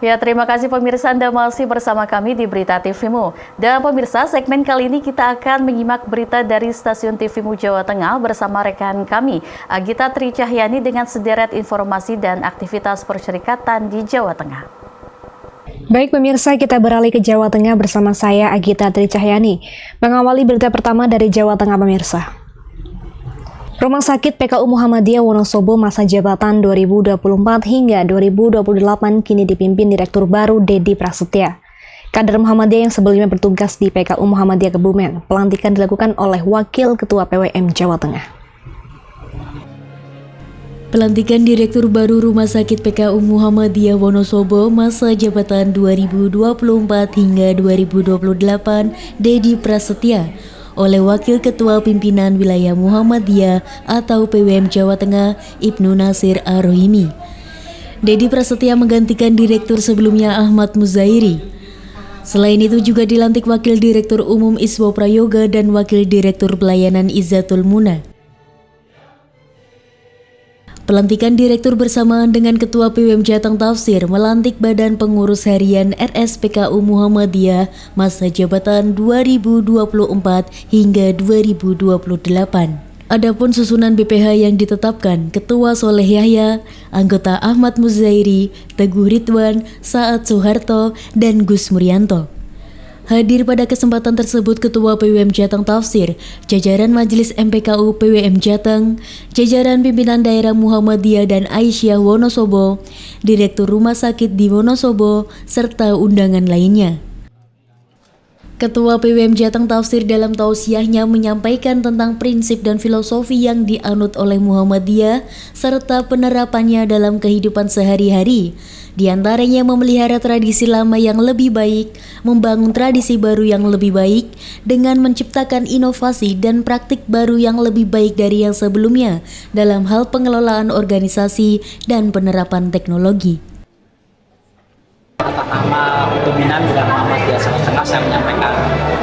Ya, terima kasih pemirsa Anda masih bersama kami di Berita TVMu. Dan pemirsa, segmen kali ini kita akan menyimak berita dari Stasiun TVMu Jawa Tengah bersama rekan kami, Agita Tri Cahyani dengan sederet informasi dan aktivitas persyarikatan di Jawa Tengah. Baik pemirsa, kita beralih ke Jawa Tengah bersama saya Agita Tri Cahyani. Mengawali berita pertama dari Jawa Tengah pemirsa. Rumah Sakit PKU Muhammadiyah Wonosobo masa jabatan 2024 hingga 2028 kini dipimpin Direktur baru Dedi Prasetya. Kader Muhammadiyah yang sebelumnya bertugas di PKU Muhammadiyah Kebumen, pelantikan dilakukan oleh Wakil Ketua PWM Jawa Tengah. Pelantikan Direktur baru Rumah Sakit PKU Muhammadiyah Wonosobo masa jabatan 2024 hingga 2028 Dedi Prasetya oleh Wakil Ketua Pimpinan Wilayah Muhammadiyah atau PWM Jawa Tengah Ibnu Nasir Ar-Rohimi. Dedi Prasetya menggantikan Direktur sebelumnya Ahmad Muzairi. Selain itu juga dilantik Wakil Direktur Umum Iswo Prayoga dan Wakil Direktur Pelayanan Izzatul Muna. Pelantikan Direktur bersamaan dengan Ketua PWM Jateng Tafsir melantik Badan Pengurus Harian RSPKU Muhammadiyah masa jabatan 2024 hingga 2028. Adapun susunan BPH yang ditetapkan Ketua Soleh Yahya, anggota Ahmad Muzairi, Teguh Ridwan, Saad Soeharto, dan Gus Murianto. Hadir pada kesempatan tersebut Ketua PWM Jateng Tafsir, jajaran Majelis MPKU PWM Jateng, jajaran pimpinan daerah Muhammadiyah dan Aisyah Wonosobo, Direktur Rumah Sakit di Wonosobo, serta undangan lainnya. Ketua PWM Jateng Tafsir dalam tausiahnya menyampaikan tentang prinsip dan filosofi yang dianut oleh Muhammadiyah serta penerapannya dalam kehidupan sehari-hari. Di antaranya memelihara tradisi lama yang lebih baik, membangun tradisi baru yang lebih baik, dengan menciptakan inovasi dan praktik baru yang lebih baik dari yang sebelumnya dalam hal pengelolaan organisasi dan penerapan teknologi. Atas nama pimpinan Wilayah Muhammadiyah Jawa Tengah, saya menyampaikan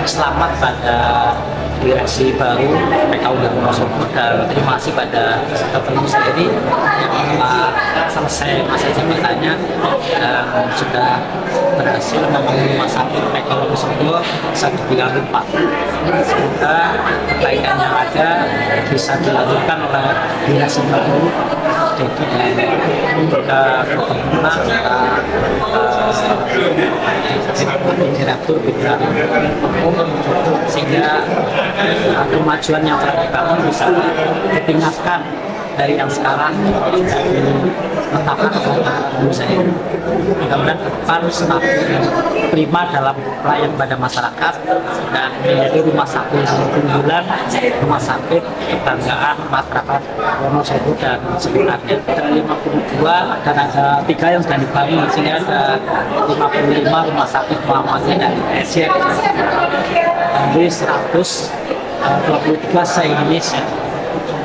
selamat pada direksi baru PKU Wonosobo dan terima kasih pada Dr. Muzairi yang telah selesai masa jabatannya dan sudah berhasil membangun rumah sakit PKU Wonosobo satu bulan lipat. Semoga perbaikan yang ada bisa dilanjutkan oleh direksi baru yaitu juga Dr. Muna Direktur Bidang Umum, sehingga kemajuan yang telah dibangun bisa ditingkatkan dari yang sekarang ditetapkan oleh saya. Mudah-mudahan ke depan semakin prima dalam pelayanan pada masyarakat dan menjadi rumah sakit unggulan, rumah sakit kebanggaan masyarakat Wonosobo dan sekitarnya. Ada 52 dan ada 3 yang sudah dibangun, sehingga ada 55 rumah sakit Muhammadiyah dan Asia. Dari 123 se-Indonesia,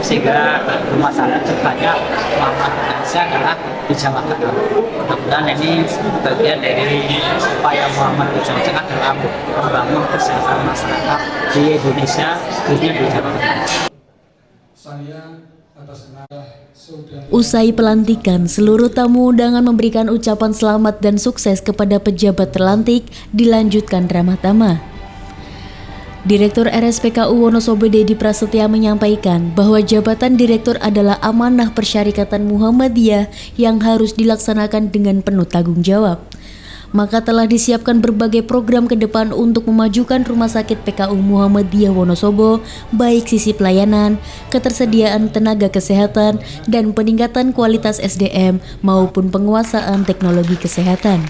sehingga rumah sakit terbanyak Muhammadiyah adalah di Jawa Tengah. Mudah-mudahan ini bagian dari upaya Muhammadiyah Jawa Tengah dalam membangun kesehatan masyarakat di Indonesia, khususnya di Jawa Tengah. Usai pelantikan, seluruh tamu undangan memberikan ucapan selamat dan sukses kepada pejabat terlantik, dilanjutkan ramah tamah. Direktur RSPKU Wonosobo Dedi Prasetya menyampaikan bahwa jabatan direktur adalah amanah persyarikatan Muhammadiyah yang harus dilaksanakan dengan penuh tanggung jawab. Maka telah disiapkan berbagai program ke depan untuk memajukan Rumah Sakit PKU Muhammadiyah Wonosobo, baik sisi pelayanan, ketersediaan tenaga kesehatan, dan peningkatan kualitas SDM maupun penguasaan teknologi kesehatan.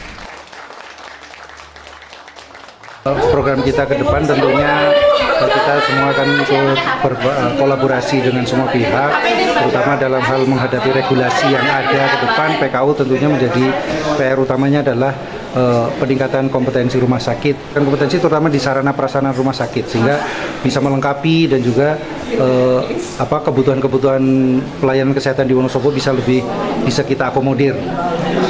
Program kita ke depan tentunya kita semua akan berkolaborasi dengan semua pihak, terutama dalam hal menghadapi regulasi yang ada ke depan. PKU tentunya menjadi PR utamanya adalah peningkatan kompetensi rumah sakit dan kompetensi terutama di sarana prasarana rumah sakit, sehingga bisa melengkapi dan juga kebutuhan-kebutuhan pelayanan kesehatan di Wonosobo bisa kita akomodir.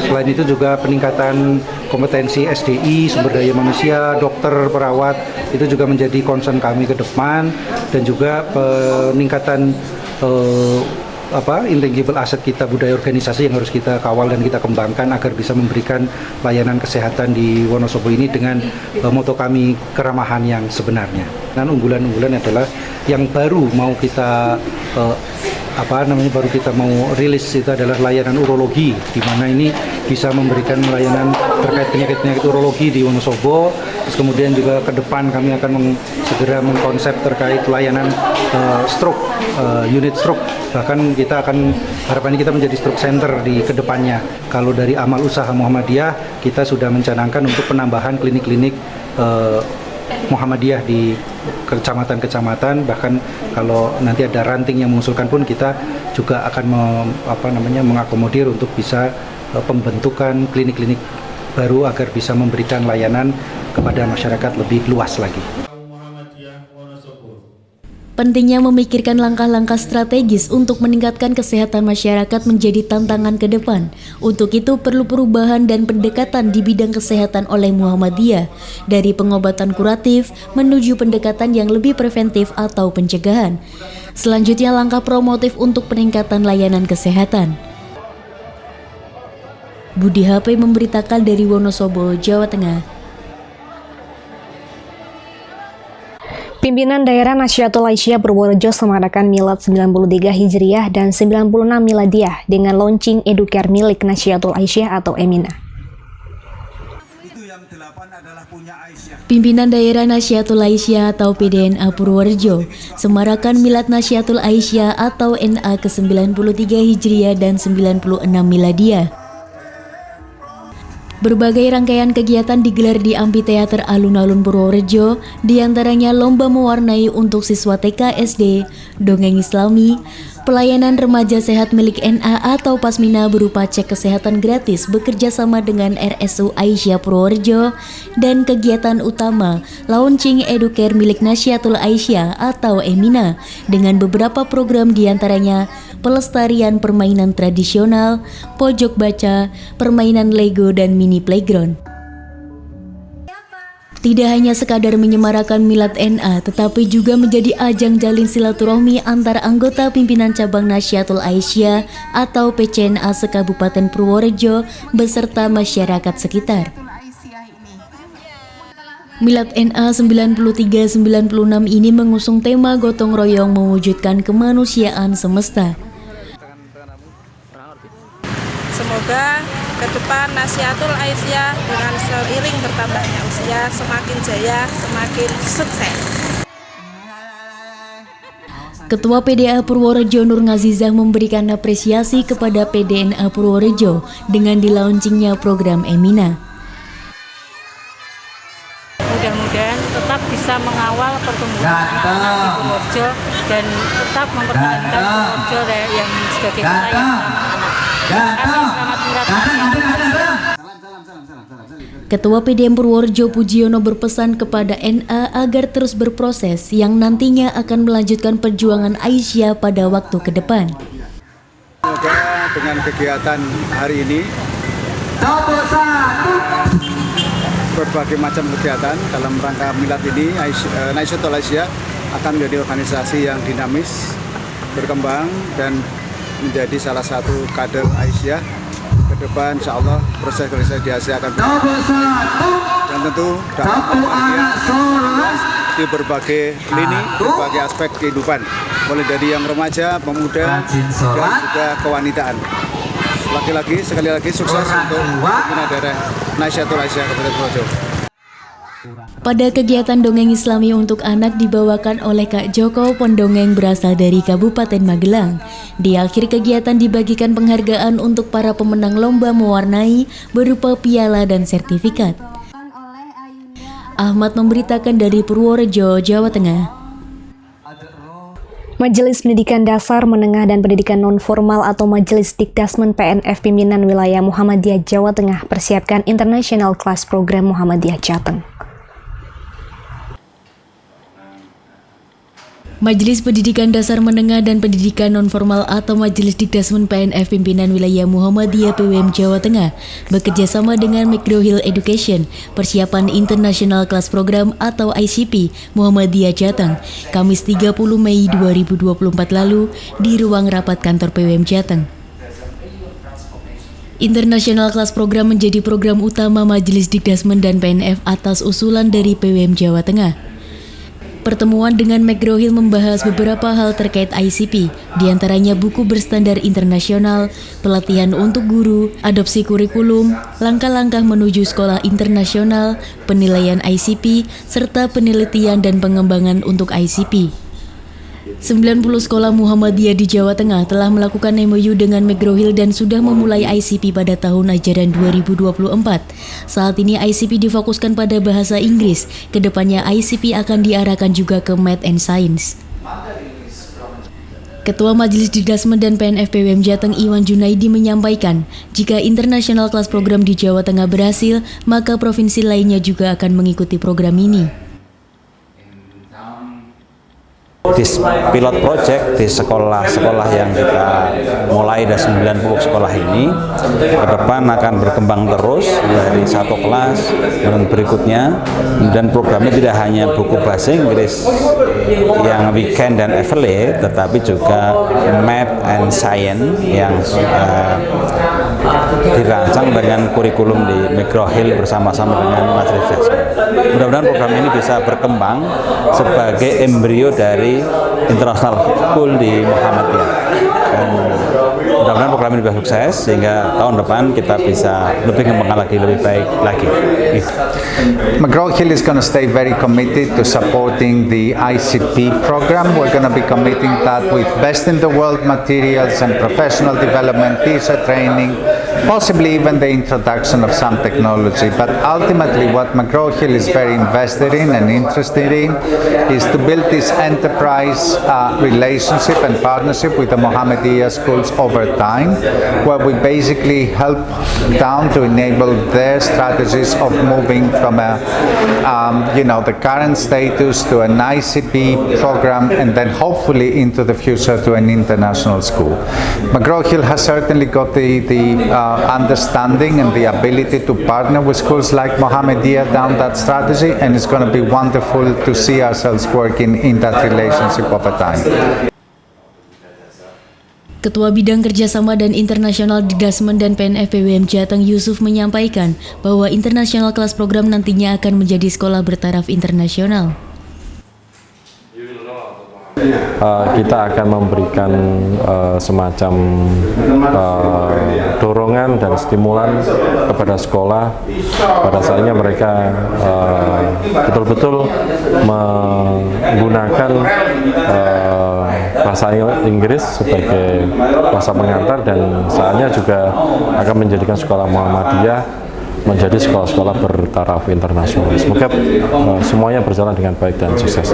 Selain itu juga peningkatan kompetensi SDI, sumber daya manusia, dokter, perawat, itu juga menjadi concern kami ke depan, dan juga peningkatan intangible aset kita, budaya organisasi yang harus kita kawal dan kita kembangkan agar bisa memberikan layanan kesehatan di Wonosobo ini dengan moto kami keramahan yang sebenarnya. Dan unggulan-unggulan adalah yang baru mau kita baru kita mau rilis itu adalah layanan urologi, di mana ini bisa memberikan layanan terkait penyakit-penyakit urologi di Wonosobo. Terus kemudian juga ke depan kami akan segera mengkonsep terkait layanan stroke, unit stroke. Bahkan kita akan harapannya kita menjadi stroke center di kedepannya. Kalau dari amal usaha Muhammadiyah, kita sudah mencanangkan untuk penambahan klinik-klinik Muhammadiyah di kecamatan-kecamatan, bahkan kalau nanti ada ranting yang mengusulkan pun kita juga akan mengakomodir untuk bisa pembentukan klinik-klinik baru agar bisa memberikan layanan kepada masyarakat lebih luas lagi. Pentingnya memikirkan langkah-langkah strategis untuk meningkatkan kesehatan masyarakat menjadi tantangan ke depan. Untuk itu perlu perubahan dan pendekatan di bidang kesehatan oleh Muhammadiyah, dari pengobatan kuratif menuju pendekatan yang lebih preventif atau pencegahan. Selanjutnya langkah promotif untuk peningkatan layanan kesehatan. Budi HP memberitakan dari Wonosobo, Jawa Tengah. Pimpinan Daerah Nahdlatul Aisyah Purworejo semarakan Milad 93 Hijriah dan 96 Miladiyah dengan launching educare milik Nahdlatul Aisyah atau Emina. Pimpinan Daerah Nahdlatul Aisyah atau PDNA Purworejo semarakan Milad Nahdlatul Aisyah atau NA ke-93 Hijriah dan 96 Miladiyah. Berbagai rangkaian kegiatan digelar di Amphitheater Alun-Alun Purworejo, diantaranya lomba mewarnai untuk siswa TK SD, dongeng Islami, pelayanan remaja sehat milik NA atau Pasmina berupa cek kesehatan gratis bekerja sama dengan RSU Aisyah Purworejo, dan kegiatan utama launching educare milik Nahdlatul Aisyah atau Emina dengan beberapa program diantaranya pelestarian permainan tradisional, pojok baca, permainan Lego dan mini playground. Tidak hanya sekadar menyemarakan Milad NA, tetapi juga menjadi ajang jalin silaturahmi antara anggota pimpinan cabang Nahdlatul Aisyah atau PCNA se-Kabupaten Purworejo beserta masyarakat sekitar. Milad NA 93-96 ini mengusung tema gotong royong mewujudkan kemanusiaan semesta. Semoga ke depan Nahdlatul Aisyah dengan seiring bertambahnya usia semakin jaya, semakin sukses. Ketua PDA Purworejo Nur Ngazizah memberikan apresiasi kepada PDNA Purworejo dengan dilaunchingnya program Emina. Mudah-mudahan tetap bisa mengawal pertumbuhan anak-anak di Purworejo dan tetap mempertahankan Purworejo yang sebagai kota yang ramah anak. Terima kasih, selamat Milad. Ketua PDM Purworejo Pujiono berpesan kepada NA agar terus berproses yang nantinya akan melanjutkan perjuangan Aisyah pada waktu ke depan. Semoga dengan kegiatan hari ini berbagai macam kegiatan dalam rangka Milad ini, Nahdlatul Aisyah akan menjadi organisasi yang dinamis, berkembang dan menjadi salah satu kader Aisyah ke depan. Insya Allah proses organisasi di Asia akan dan tentu di berbagai lini, berbagai aspek kehidupan, mulai dari yang remaja, pemuda, dan juga kewanitaan. Sekali lagi sukses untuk pimpinan daerah Nahdlatul Aisyah Kabupaten Purworejo. Pada kegiatan dongeng Islami untuk anak dibawakan oleh Kak Joko, pendongeng berasal dari Kabupaten Magelang. Di akhir kegiatan dibagikan penghargaan untuk para pemenang lomba mewarnai berupa piala dan sertifikat. Ahmad memberitakan dari Purworejo, Jawa Tengah. Majelis Pendidikan Dasar, Menengah, dan Pendidikan Non-Formal atau Majelis Dikdasmen PNF Pimpinan Wilayah Muhammadiyah Jawa Tengah persiapkan International Class Program Muhammadiyah Jateng. Majelis Pendidikan Dasar Menengah dan Pendidikan Nonformal atau Majelis Dikdasmen PNF Pimpinan Wilayah Muhammadiyah PWM Jawa Tengah bekerja sama dengan McGraw Hill Education, Persiapan Internasional Kelas Program atau ICP Muhammadiyah Jateng, Kamis 30 Mei 2024 lalu di ruang rapat kantor PWM Jateng. Internasional Kelas Program menjadi program utama Majelis Dikdasmen dan PNF atas usulan dari PWM Jawa Tengah. Pertemuan dengan McGraw Hill membahas beberapa hal terkait ICP, diantaranya buku berstandar internasional, pelatihan untuk guru, adopsi kurikulum, langkah-langkah menuju sekolah internasional, penilaian ICP, serta penelitian dan pengembangan untuk ICP. 90 sekolah Muhammadiyah di Jawa Tengah telah melakukan MOU dengan McGraw Hill dan sudah memulai ICP pada tahun ajaran 2024. Saat ini ICP difokuskan pada bahasa Inggris, kedepannya ICP akan diarahkan juga ke Math and Science. Ketua Majelis Dikdasmen dan PNF PWM Jateng Iwan Junaidi menyampaikan, jika internasional kelas program di Jawa Tengah berhasil, maka provinsi lainnya juga akan mengikuti program ini. This pilot project di sekolah-sekolah yang kita mulai dari 90 sekolah ini ke depan akan berkembang terus dari satu kelas dan berikutnya, dan programnya tidak hanya buku bahasa Inggris yang weekend dan evaluate, tetapi juga Math and Science yang dirancang dengan kurikulum di McGraw Hill bersama-sama dengan Majelis Dikdasmen. Mudah-mudahan program ini bisa berkembang sebagai embrio dari International School di Muhammadiyah, dan mudah-mudahan program ini bisa sukses sehingga tahun depan kita bisa lebih mengembangkan lagi, lebih baik lagi. McGraw Hill is going to stay very committed to supporting the ICP program. We're going to be committing that with best in the world materials and professional development, teacher training, possibly even the introduction of some technology. But ultimately what McGraw Hill is very invested in and interested in is to build this enterprise relationship and partnership with the Muhammadiyah schools over time, where we basically help down to enable their strategies of moving from the current status to an ICP program and then hopefully into the future to an international school. McGraw Hill has certainly got the understanding and the ability to partner with schools like Muhammadiyah down that strategy, and it's going to be wonderful to see ourselves working in that relationship over time. Ketua Bidang Kerjasama dan Internasional Dikdasmen dan PNF PWM Jateng Yusuf menyampaikan bahwa internasional kelas program nantinya akan menjadi sekolah bertaraf internasional. Kita akan memberikan semacam dorongan dan stimulan kepada sekolah pada saatnya mereka betul-betul menggunakan bahasa Inggris sebagai bahasa pengantar, dan saatnya juga akan menjadikan sekolah Muhammadiyah menjadi sekolah-sekolah bertaraf internasional. Semoga semuanya berjalan dengan baik dan sukses.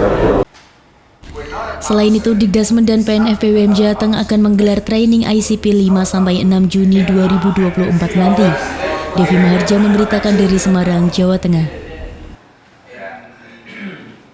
Selain itu, Dikdasmen dan PNF PWM Jateng akan menggelar training ICP 5-6 Juni 2024 nanti. Devi Maharja memberitakan dari Semarang, Jawa Tengah.